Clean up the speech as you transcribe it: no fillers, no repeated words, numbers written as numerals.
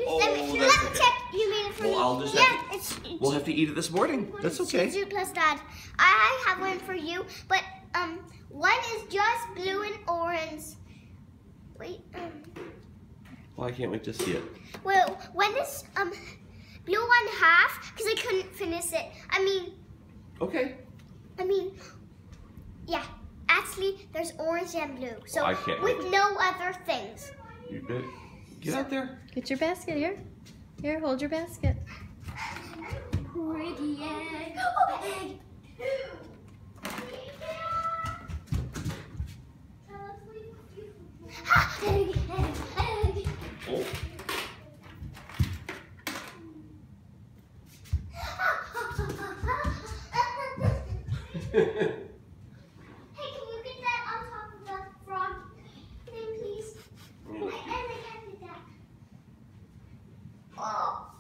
Oh, let me check. You made it for me. I'll just we'll have to eat it this morning. That's okay. Juju plus Dad. I have one for you, but one is just blue and orange. Wait. Well, I can't wait to see it. Well, when is blue one half? Because I couldn't finish it. Okay. Yeah. Actually, there's orange and blue. So I can't with wait. no other things. You good? Get out there. Get your basket here. Here, hold your basket. Pretty egg. Oh, egg. Egg, egg, egg. Oh. Hey, can you get that on top of the frog thing, please? And I can't get that. Oh.